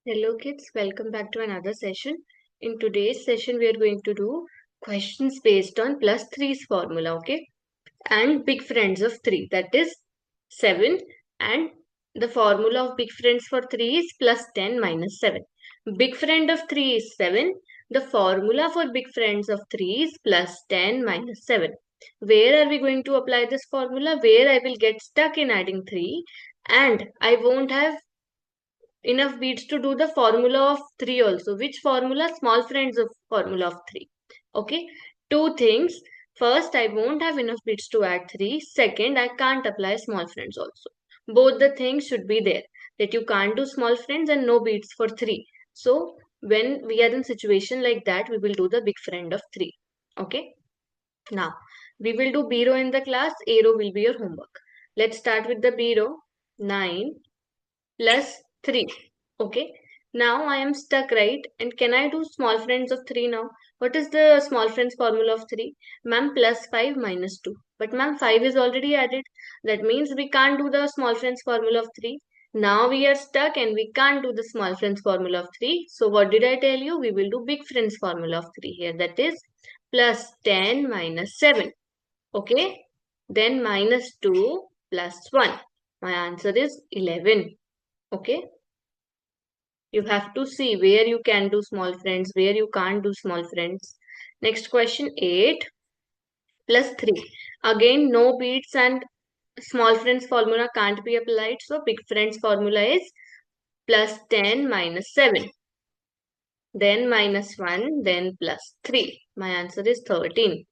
Hello kids, welcome back to another session. In today's session, we are going to do questions based on plus 3's formula, okay? And big friends of 3, that is 7. And the formula of big friends for 3 is plus 10 minus 7. Big friend of 3 is 7. The formula for big friends of 3 is plus 10 minus 7. Where are we going to apply this formula? Where I will get stuck in adding 3 and I won't have enough beats to do the formula of 3 also. Which formula? Small friends of formula of 3. Okay. Two things. First, I won't have enough beats to add 3. Second, I can't apply small friends also. Both the things should be there. That you can't do small friends and no beats for 3. So, when we are in situation like that, we will do the big friend of 3. Okay. Now, we will do B row in the class. A row will be your homework. Let's start with the B row. 9 plus 3. Okay. Now I am stuck, right? And can I do small friends of 3 now? What is the small friends formula of 3? Ma'am, plus 5 minus 2. But ma'am, 5 is already added. That means we can't do the small friends formula of 3. Now we are stuck and we can't do the small friends formula of 3. So what did I tell you? We will do big friends formula of 3 here. That is plus 10 minus 7. Okay. Then minus 2 plus 1. My answer is 11. Okay. You have to see where you can do small friends, where you can't do small friends. Next question 8 plus 3. Again, no beats and small friends formula can't be applied. So big friends formula is plus 10 minus 7. Then minus 1, then plus 3. My answer is 13.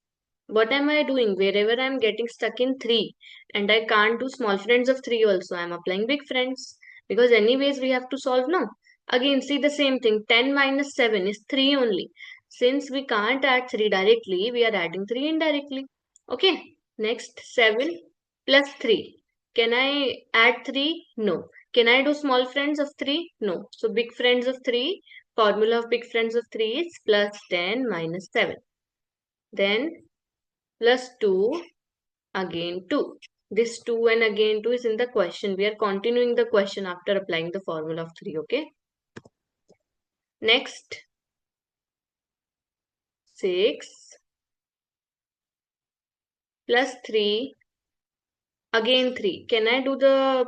What am I doing? Wherever I am getting stuck in 3 and I can't do small friends of 3 also, I am applying big friends. Because anyways we have to solve now. Again, see the same thing. 10 minus 7 is 3 only. Since we can't add 3 directly, we are adding 3 indirectly. Okay. Next, 7 plus 3. Can I add 3? No. Can I do small friends of 3? No. So big friends of 3, formula of big friends of 3 is plus 10 minus 7. Then plus 2, again 2. This 2 and again 2 is in the question. We are continuing the question after applying the formula of 3, okay? Next, 6 plus 3, again 3. Can I do the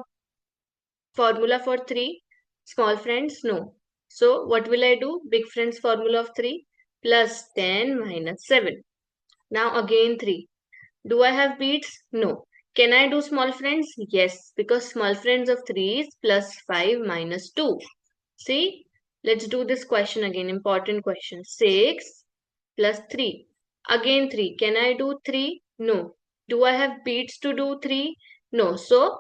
formula for 3? Small friends? No. So, what will I do? Big friends formula of 3 plus 10 minus 7. Now, again 3. Do I have beats? No. Can I do small friends? Yes, because small friends of 3 is plus 5 minus 2. See, let's do this question again. Important question. 6 plus 3. Again 3. Can I do 3? No. Do I have beats to do 3? No. So,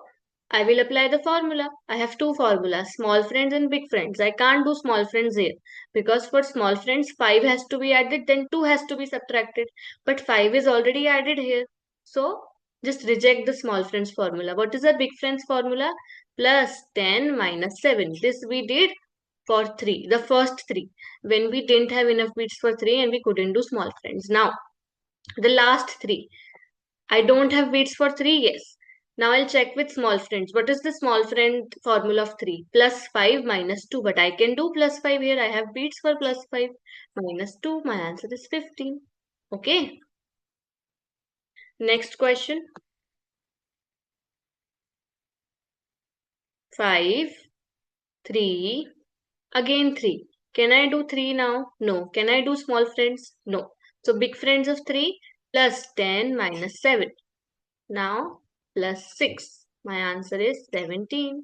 I will apply the formula. I have two formulas, small friends and big friends. I can't do small friends here because for small friends 5 has to be added, then 2 has to be subtracted. But 5 is already added here. So, just reject the small friends formula. What is the big friends formula? Plus 10 minus 7. This we did for 3, the first 3, when we didn't have enough beats for 3 and we couldn't do small friends. Now, the last 3, I don't have beats for 3, yes. Now I'll check with small friends. What is the small friend formula of 3? Plus 5 minus 2, but I can do plus 5 here. I have beats for plus 5 minus 2. My answer is 15. Okay. Next question. 5, 3, again 3. Can I do 3 now? No. Can I do small friends? No. So big friends of 3 plus 10 minus 7. Now plus 6. My answer is 17.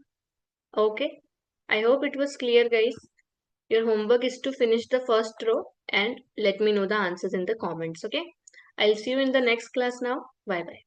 Okay. I hope it was clear, guys. Your homework is to finish the first row and let me know the answers in the comments. Okay. I'll see you in the next class now. Bye bye.